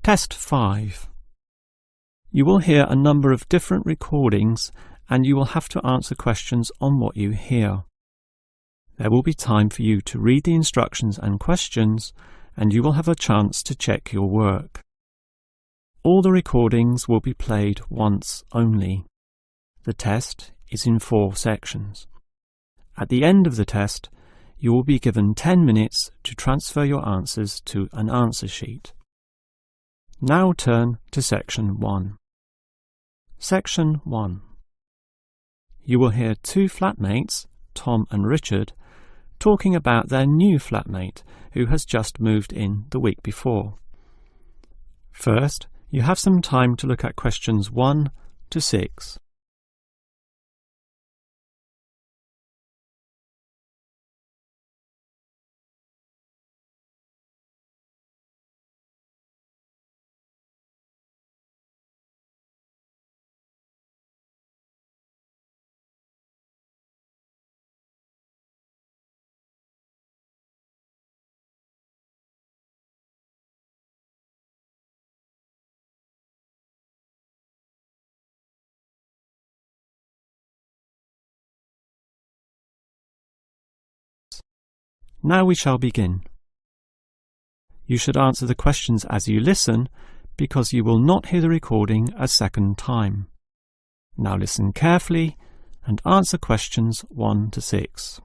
Test 5. You will hear a number of different recordings and you will have to answer questions on what you hear. There will be time for you to read the instructions and questions, and you will have a chance to check your work. All the recordings will be played once only. The test is in 4 sections. At the end of the test, you will be given 10 minutes to transfer your answers to an answer sheet. Now turn to Section 1. Section 1. You will hear 2 flatmates, Tom and Richard, talking about their new flatmate who has just moved in the week before. First, you have some time to look at questions 1 to 6. Now we shall begin. You should answer the questions as you listen, because you will not hear the recording a second time. Now listen carefully and answer questions 1 to 6.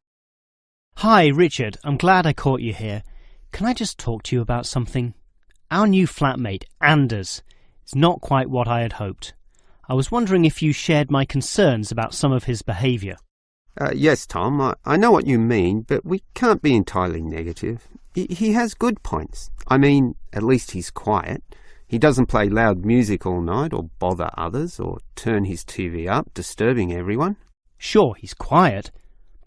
Hi, Richard. I'm glad I caught you here. Can I just talk to you about something? Our new flatmate, Anders, is not quite what I had hoped. I was wondering if you shared my concerns about some of his behaviour. Yes, Tom, I know what you mean, but we can't be entirely negative. He has good points. I mean, at least he's quiet. He doesn't play loud music all night or bother others or turn his TV up, disturbing everyone. Sure, he's quiet,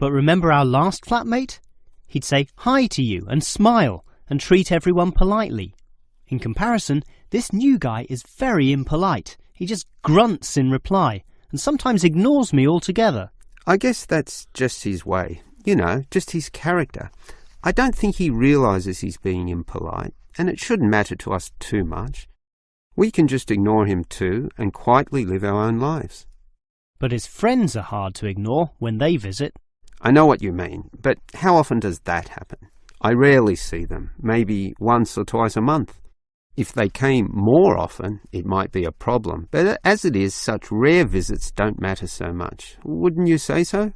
but remember our last flatmate? He'd say hi to you and smile and treat everyone politely. In comparison, this new guy is very impolite. He just grunts in reply and sometimes ignores me altogether. I guess that's just his way, just his character. I don't think he realises he's being impolite, and it shouldn't matter to us too much. We can just ignore him too and quietly live our own lives. But his friends are hard to ignore when they visit. I know what you mean, but how often does that happen? I rarely see them, maybe once or twice a month. If they came more often, it might be a problem, but as it is, such rare visits don't matter so much. Wouldn't you say so?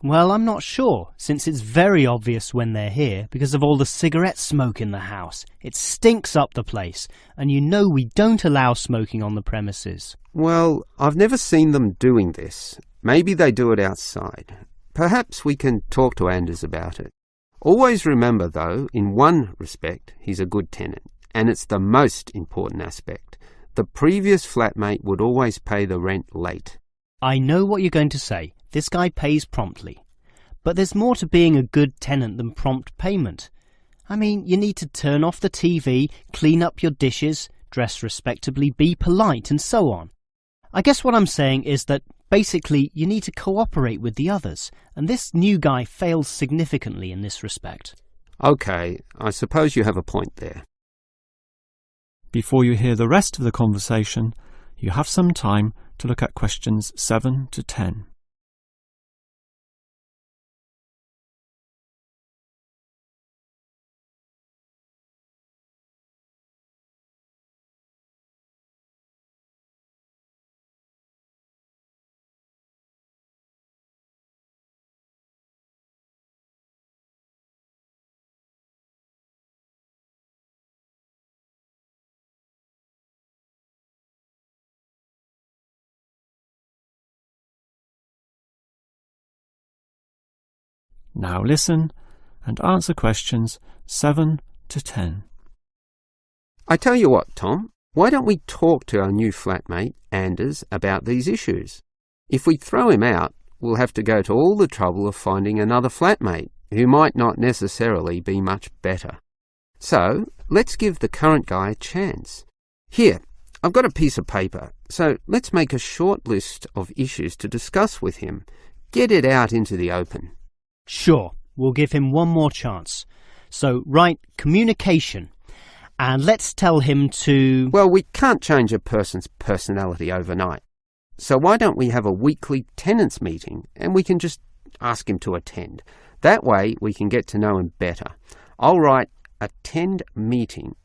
Well, I'm not sure, since it's very obvious when they're here because of all the cigarette smoke in the house. It stinks up the place, and you know we don't allow smoking on the premises. Well, I've never seen them doing this. Maybe they do it outside. Perhaps we can talk to Anders about it. Always remember, though, in one respect, he's a good tenant. And it's the most important aspect. The previous flatmate would always pay the rent late. I know what you're going to say. This guy pays promptly. But there's more to being a good tenant than prompt payment. I mean, you need to turn off the TV, clean up your dishes, dress respectably, be polite, and so on. I guess what I'm saying is that basically you need to cooperate with the others, and this new guy fails significantly in this respect. Okay, I suppose you have a point there. Before you hear the rest of the conversation, you have some time to look at questions 7 to 10. Now listen and answer questions 7 to 10. I tell you what, Tom, why don't we talk to our new flatmate, Anders, about these issues? If we throw him out, we'll have to go to all the trouble of finding another flatmate who might not necessarily be much better. So, let's give the current guy a chance. Here, I've got a piece of paper, so let's make a short list of issues to discuss with him. Get it out into the open. Sure, we'll give him one more chance. So, write communication. And let's tell him to... Well, we can't change a person's personality overnight. So why don't we have a weekly tenants meeting and we can just ask him to attend. That way we can get to know him better. I'll write attend meeting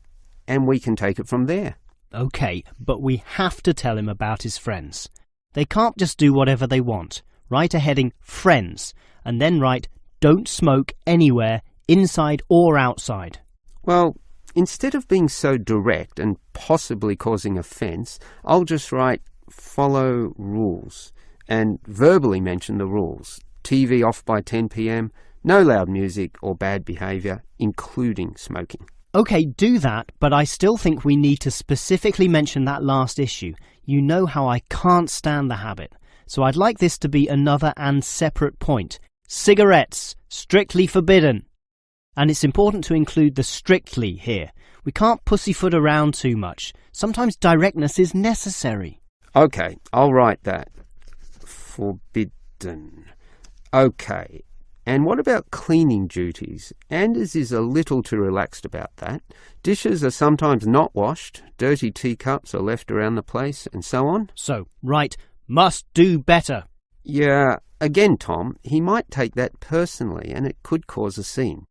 and we can take it from there. OK, but we have to tell him about his friends. They can't just do whatever they want. Write a heading friends and then write don't smoke anywhere, inside or outside. Well, instead of being so direct and possibly causing offence, I'll just write follow rules and verbally mention the rules. TV off by 10 p.m, no loud music or bad behaviour, including smoking. OK, do that, but I still think we need to specifically mention that last issue. You know how I can't stand the habit. So I'd like this to be another and separate point. Cigarettes, strictly forbidden. And it's important to include the strictly here. We can't pussyfoot around too much. Sometimes directness is necessary. OK, I'll write that. Forbidden. OK. And what about cleaning duties? Anders is a little too relaxed about that. Dishes are sometimes not washed, dirty teacups are left around the place, and so on. So, right, must do better. Yeah, again, Tom, he might take that personally and it could cause a scene.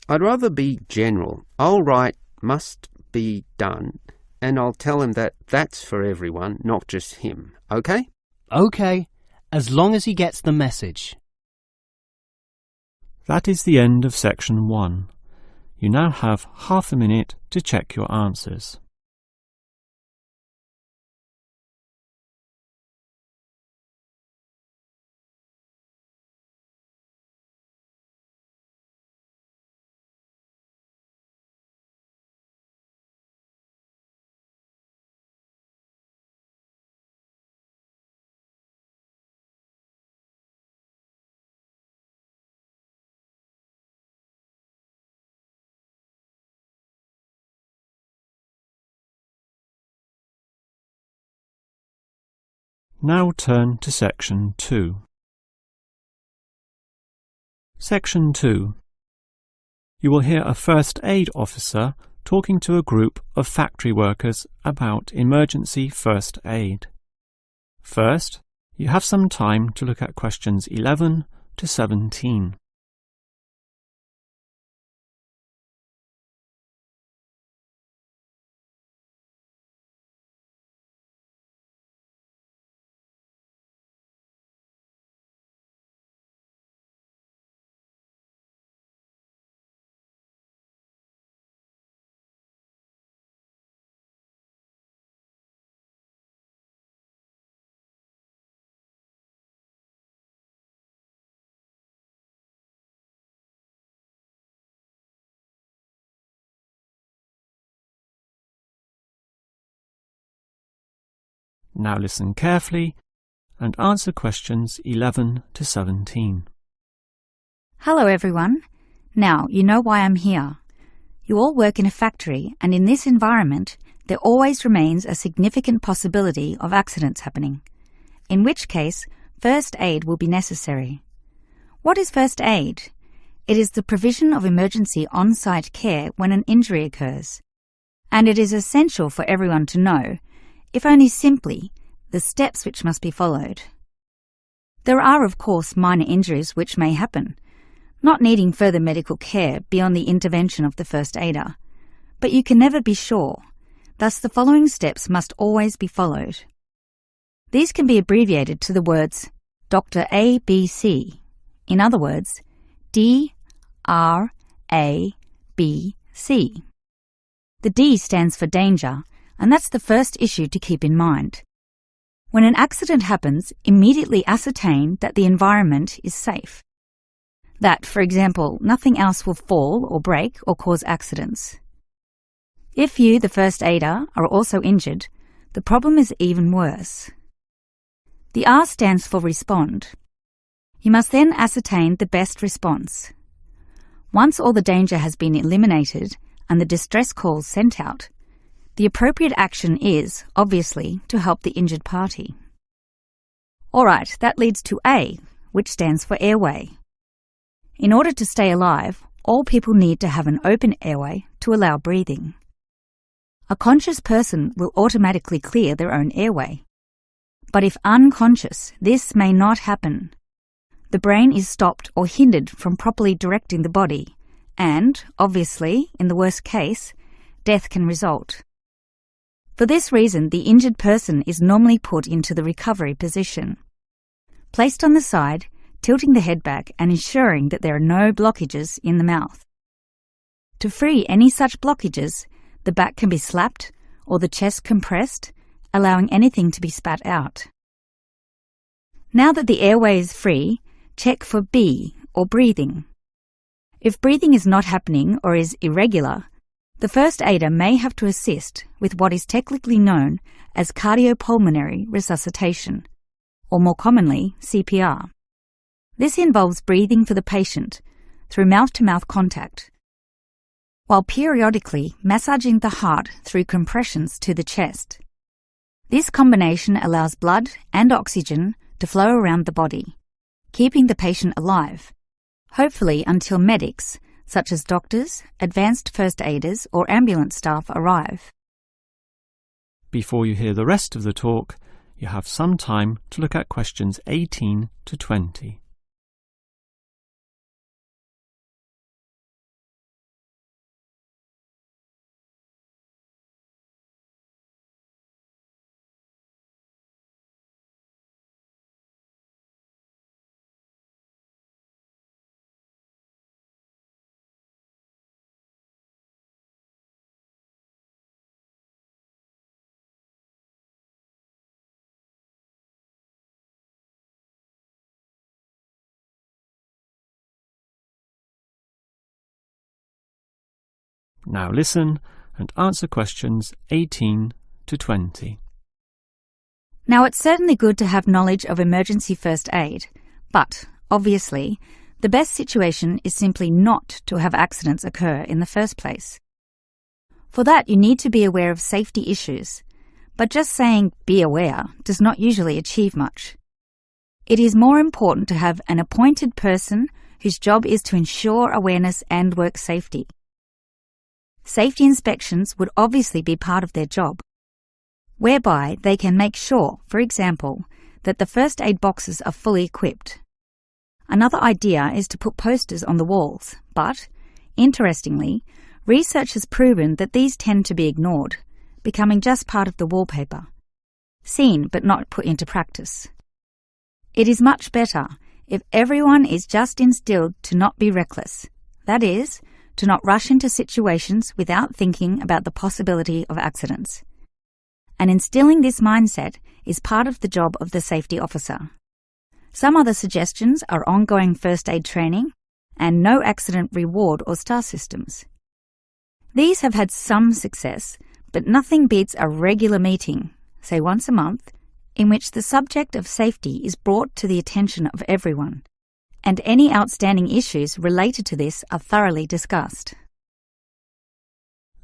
I'd rather be general. I'll write must be done and I'll tell him that that's for everyone, not just him. OK? OK, as long as he gets the message. That is the end of section 1. You now have half a minute to check your answers. Now turn to section 2. Section 2. You will hear a first aid officer talking to a group of factory workers about emergency first aid. First, you have some time to look at questions 11 to 17. Now listen carefully and answer questions 11 to 17. Hello everyone. Now you know why I'm here. You all work in a factory, and in this environment there always remains a significant possibility of accidents happening, in which case first aid will be necessary. What is first aid? It is the provision of emergency on-site care when an injury occurs, and it is essential for everyone to know, if only simply, the steps which must be followed. There are, of course, minor injuries which may happen, not needing further medical care beyond the intervention of the first aider, but you can never be sure, thus the following steps must always be followed. These can be abbreviated to the words Dr. ABC, in other words, D-R-A-B-C. The D stands for danger, and that's the first issue to keep in mind. When an accident happens, immediately ascertain that the environment is safe. That, for example, nothing else will fall or break or cause accidents. If you, the first aider, are also injured, the problem is even worse. The R stands for respond. You must then ascertain the best response. Once all the danger has been eliminated and the distress calls sent out, the appropriate action is, obviously, to help the injured party. Alright, that leads to A, which stands for airway. In order to stay alive, all people need to have an open airway to allow breathing. A conscious person will automatically clear their own airway. But if unconscious, this may not happen. The brain is stopped or hindered from properly directing the body, and, obviously, in the worst case, death can result. For this reason, the injured person is normally put into the recovery position. Placed on the side, tilting the head back and ensuring that there are no blockages in the mouth. To free any such blockages, the back can be slapped or the chest compressed, allowing anything to be spat out. Now that the airway is free, check for B, or breathing. If breathing is not happening or is irregular, the first aider may have to assist with what is technically known as cardiopulmonary resuscitation, or more commonly, CPR. This involves breathing for the patient through mouth-to-mouth contact, while periodically massaging the heart through compressions to the chest. This combination allows blood and oxygen to flow around the body, keeping the patient alive, hopefully until medics, such as doctors, advanced first aiders, or ambulance staff arrive. Before you hear the rest of the talk, you have some time to look at questions 18 to 20. Now listen and answer questions 18 to 20. Now, it's certainly good to have knowledge of emergency first aid, but, obviously, the best situation is simply not to have accidents occur in the first place. For that, you need to be aware of safety issues, but just saying "be aware" does not usually achieve much. It is more important to have an appointed person whose job is to ensure awareness and work safety. Safety inspections would obviously be part of their job, whereby they can make sure, for example, that the first aid boxes are fully equipped. Another idea is to put posters on the walls, but, interestingly, research has proven that these tend to be ignored, becoming just part of the wallpaper, seen but not put into practice. It is much better if everyone is just instilled to not be reckless, that is, to not rush into situations without thinking about the possibility of accidents. And instilling this mindset is part of the job of the safety officer. Some other suggestions are ongoing first aid training and no accident reward or star systems. These have had some success, but nothing beats a regular meeting, say once a month, in which the subject of safety is brought to the attention of everyone, and any outstanding issues related to this are thoroughly discussed.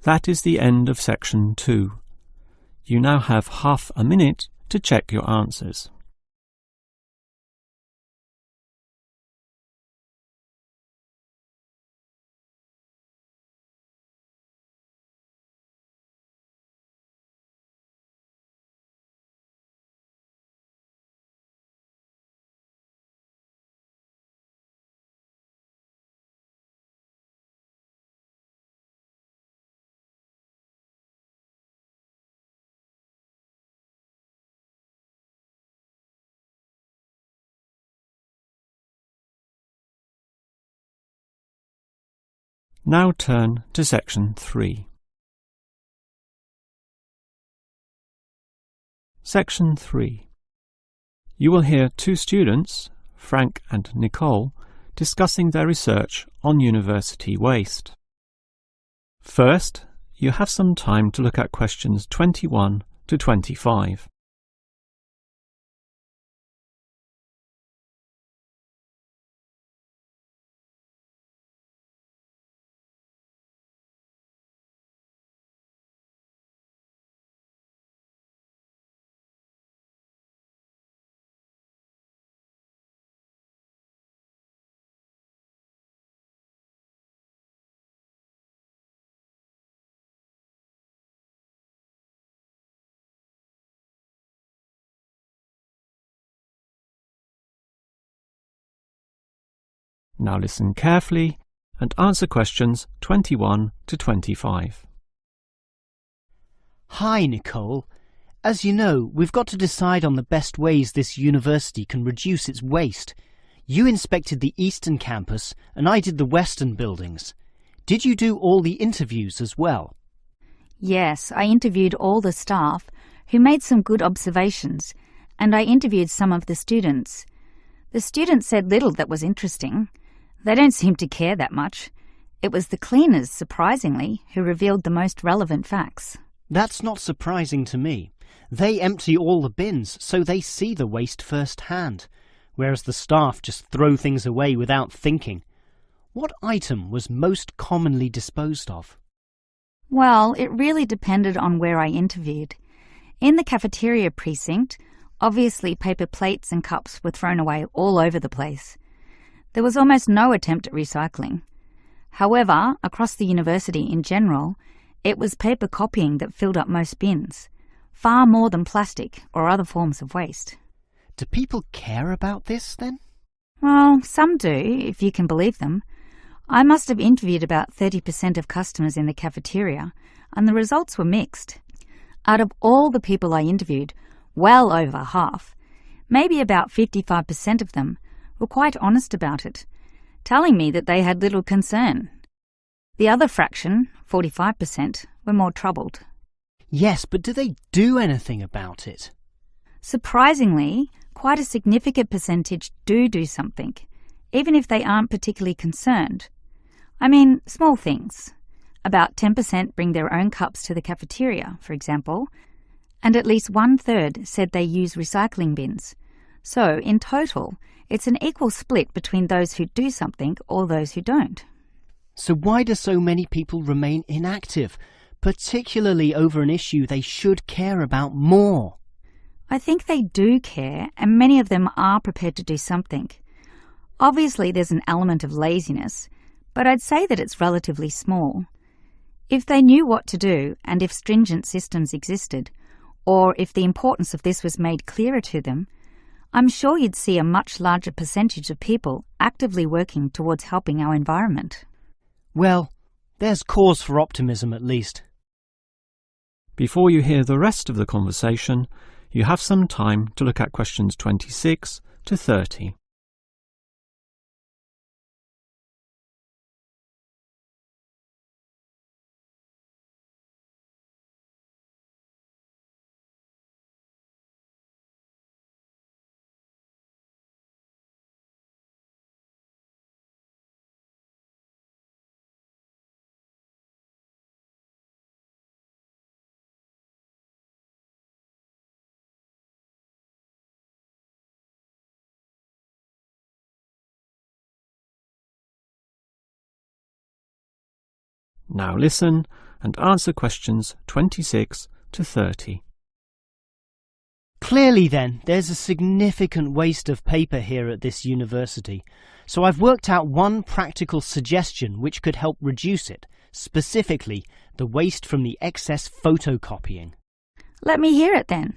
That is the end of section 2. You now have half a minute to check your answers. Now turn to section 3. Section 3. You will hear two students, Frank and Nicole, discussing their research on university waste. First, you have some time to look at questions 21 to 25. Now listen carefully and answer questions 21 to 25. Hi, Nicole. As you know, we've got to decide on the best ways this university can reduce its waste. You inspected the eastern campus and I did the western buildings. Did you do all the interviews as well? Yes, I interviewed all the staff, who made some good observations, and I interviewed some of the students. The students said little that was interesting. They don't seem to care that much. It was the cleaners, surprisingly, who revealed the most relevant facts. That's not surprising to me. They empty all the bins, so they see the waste firsthand, whereas the staff just throw things away without thinking. What item was most commonly disposed of? Well, it really depended on where I interviewed. In the cafeteria precinct, obviously paper plates and cups were thrown away all over the place. There was almost no attempt at recycling. However, across the university in general, it was paper copying that filled up most bins, far more than plastic or other forms of waste. Do people care about this, then? Well, some do, if you can believe them. I must have interviewed about 30% of customers in the cafeteria, and the results were mixed. Out of all the people I interviewed, well over half, maybe about 55% of them, were quite honest about it, telling me that they had little concern. The other fraction, 45%, were more troubled. Yes, but do they do anything about it? Surprisingly, quite a significant percentage do something, even if they aren't particularly concerned. I mean, small things. About 10% bring their own cups to the cafeteria, for example, and at least 1/3 said they use recycling bins. So, in total, it's an equal split between those who do something or those who don't. So why do so many people remain inactive, particularly over an issue they should care about more? I think they do care, and many of them are prepared to do something. Obviously, there's an element of laziness, but I'd say that it's relatively small. If they knew what to do, and if stringent systems existed, or if the importance of this was made clearer to them, I'm sure you'd see a much larger percentage of people actively working towards helping our environment. Well, there's cause for optimism at least. Before you hear the rest of the conversation, you have some time to look at questions 26 to 30. Now listen and answer questions 26 to 30. Clearly then, there's a significant waste of paper here at this university, so I've worked out one practical suggestion which could help reduce it, specifically the waste from the excess photocopying. Let me hear it then.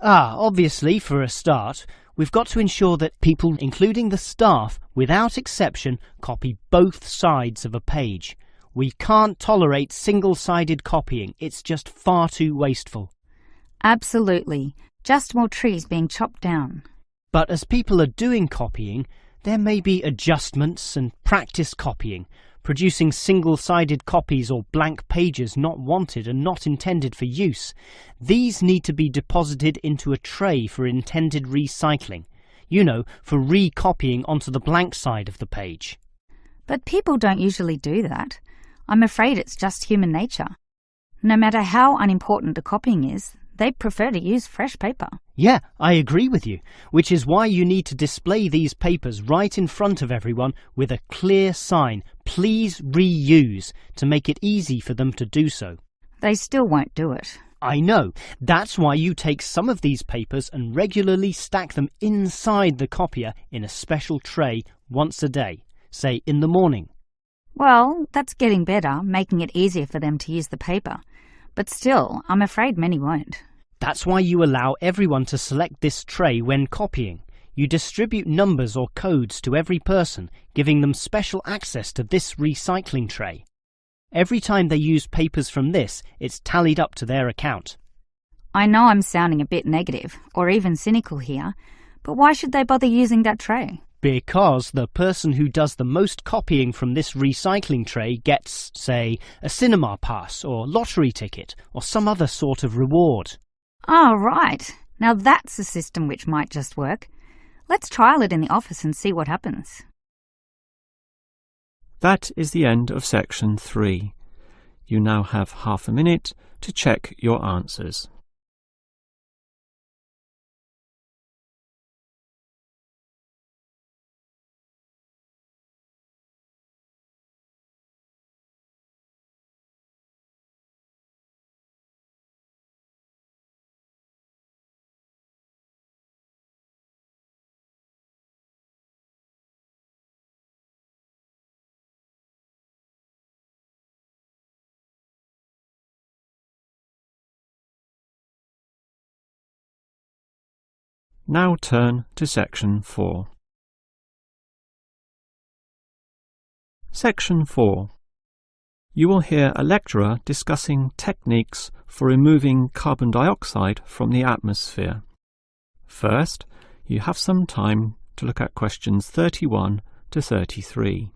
Obviously, for a start, we've got to ensure that people, including the staff, without exception, copy both sides of a page. We can't tolerate single-sided copying. It's just far too wasteful. Absolutely. Just more trees being chopped down. But as people are doing copying, there may be adjustments and practice copying, producing single-sided copies or blank pages not wanted and not intended for use. These need to be deposited into a tray for intended recycling. You know, for recopying onto the blank side of the page. But people don't usually do that. I'm afraid it's just human nature. No matter how unimportant the copying is, they prefer to use fresh paper. Yeah, I agree with you, which is why you need to display these papers right in front of everyone with a clear sign, "Please reuse," to make it easy for them to do so. They still won't do it. I know. That's why you take some of these papers and regularly stack them inside the copier in a special tray once a day, say in the morning. Well, that's getting better, making it easier for them to use the paper. But still, I'm afraid many won't. That's why you allow everyone to select this tray when copying. You distribute numbers or codes to every person, giving them special access to this recycling tray. Every time they use papers from this, it's tallied up to their account. I know I'm sounding a bit negative, or even cynical here, but why should they bother using that tray? Because the person who does the most copying from this recycling tray gets, say, a cinema pass or lottery ticket or some other sort of reward. Oh, right. Now that's a system which might just work. Let's trial it in the office and see what happens. That is the end of section 3. You now have half a minute to check your answers. Now turn to section 4. Section 4. You will hear a lecturer discussing techniques for removing carbon dioxide from the atmosphere. First, you have some time to look at questions 31 to 33.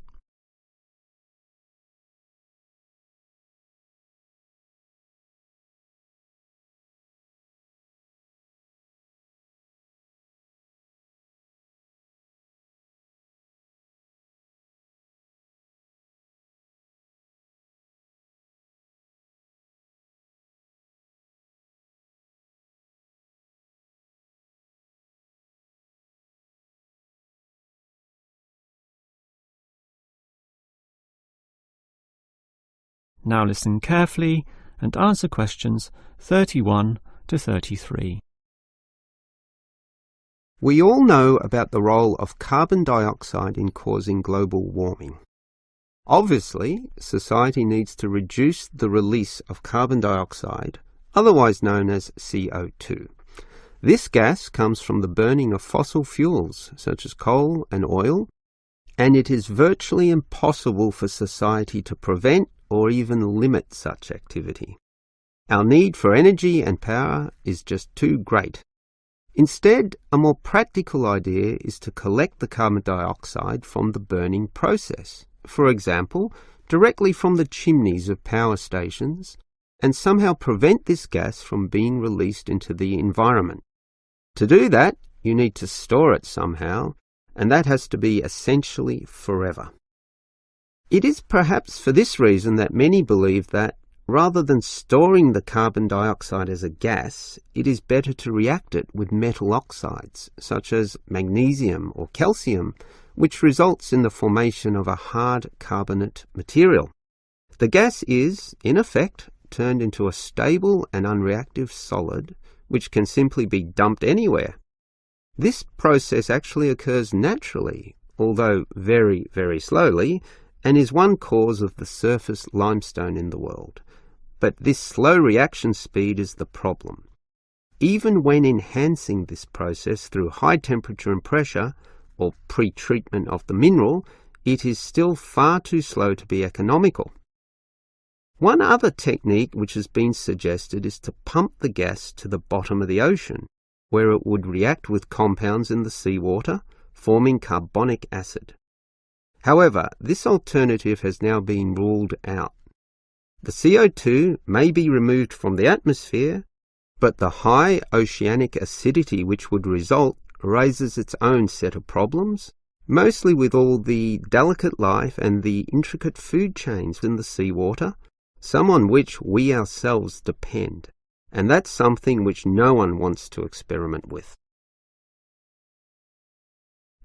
Now listen carefully and answer questions 31 to 33. We all know about the role of carbon dioxide in causing global warming. Obviously, society needs to reduce the release of carbon dioxide, otherwise known as CO2. This gas comes from the burning of fossil fuels, such as coal and oil, and it is virtually impossible for society to prevent or even limit such activity. Our need for energy and power is just too great. Instead, a more practical idea is to collect the carbon dioxide from the burning process, for example, directly from the chimneys of power stations, and somehow prevent this gas from being released into the environment. To do that, you need to store it somehow, and that has to be essentially forever. It is perhaps for this reason that many believe that, rather than storing the carbon dioxide as a gas, it is better to react it with metal oxides, such as magnesium or calcium, which results in the formation of a hard carbonate material. The gas is, in effect, turned into a stable and unreactive solid, which can simply be dumped anywhere. This process actually occurs naturally, although very, very slowly, and is one cause of the surface limestone in the world. But this slow reaction speed is the problem. Even when enhancing this process through high temperature and pressure, or pre-treatment of the mineral, it is still far too slow to be economical. One other technique which has been suggested is to pump the gas to the bottom of the ocean, where it would react with compounds in the seawater, forming carbonic acid. However, this alternative has now been ruled out. The CO2 may be removed from the atmosphere, but the high oceanic acidity which would result raises its own set of problems, mostly with all the delicate life and the intricate food chains in the seawater, some on which we ourselves depend, and that's something which no one wants to experiment with.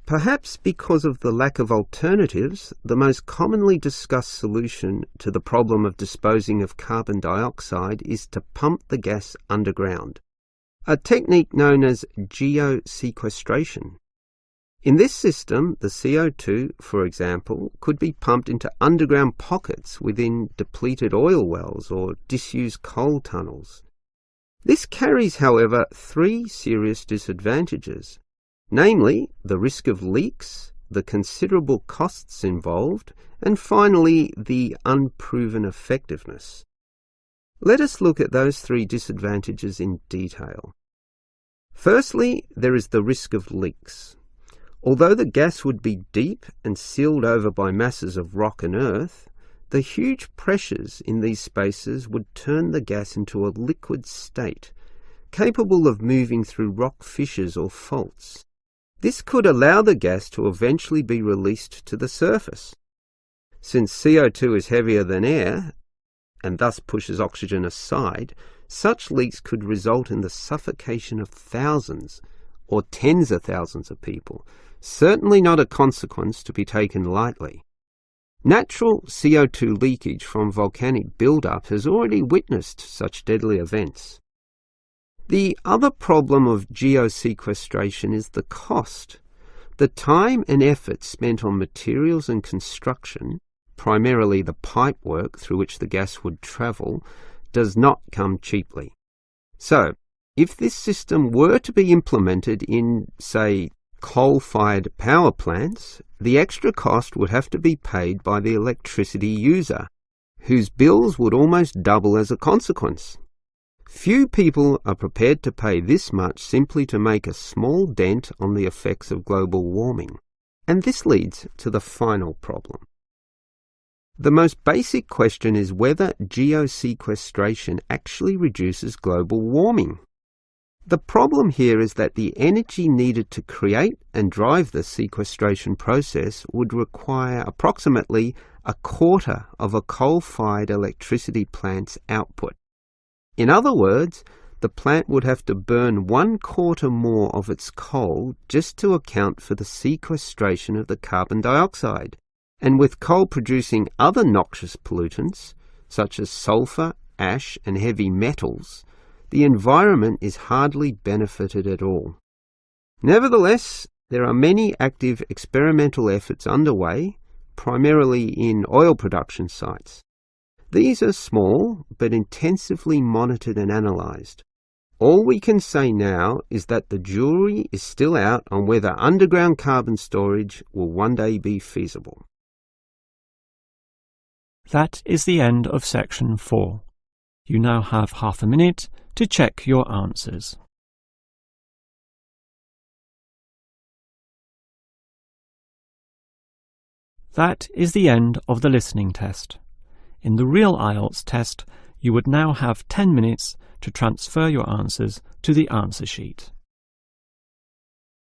Perhaps because of the lack of alternatives, the most commonly discussed solution to the problem of disposing of carbon dioxide is to pump the gas underground, a technique known as geosequestration. In this system, the CO2, for example, could be pumped into underground pockets within depleted oil wells or disused coal tunnels. This carries, however, 3 serious disadvantages. namely the risk of leaks, the considerable costs involved, and finally the unproven effectiveness. Let us look at those three disadvantages in detail. Firstly, there is the risk of leaks. Although the gas would be deep and sealed over by masses of rock and earth, the huge pressures in these spaces would turn the gas into a liquid state, capable of moving through rock fissures or faults. This could allow the gas to eventually be released to the surface. Since CO2 is heavier than air, and thus pushes oxygen aside, such leaks could result in the suffocation of thousands or tens of thousands of people, certainly not a consequence to be taken lightly. Natural CO2 leakage from volcanic buildup has already witnessed such deadly events. The other problem of geosequestration is the cost. The time and effort spent on materials and construction, primarily the pipework through which the gas would travel, does not come cheaply. So, if this system were to be implemented in, say, coal-fired power plants, the extra cost would have to be paid by the electricity user, whose bills would almost double as a consequence. Few people are prepared to pay this much simply to make a small dent on the effects of global warming. And this leads to the final problem. The most basic question is whether geosequestration actually reduces global warming. The problem here is that the energy needed to create and drive the sequestration process would require approximately a quarter of a coal-fired electricity plant's output. In other words, the plant would have to burn 1/4 more of its coal just to account for the sequestration of the carbon dioxide. And with coal producing other noxious pollutants, such as sulfur, ash, and heavy metals, the environment is hardly benefited at all. Nevertheless, there are many active experimental efforts underway, primarily in oil production sites. These are small, but intensively monitored and analysed. All we can say now is that the jury is still out on whether underground carbon storage will one day be feasible. That is the end of section 4. You now have half a minute to check your answers. That is the end of the listening test. In the real IELTS test, you would now have 10 minutes to transfer your answers to the answer sheet.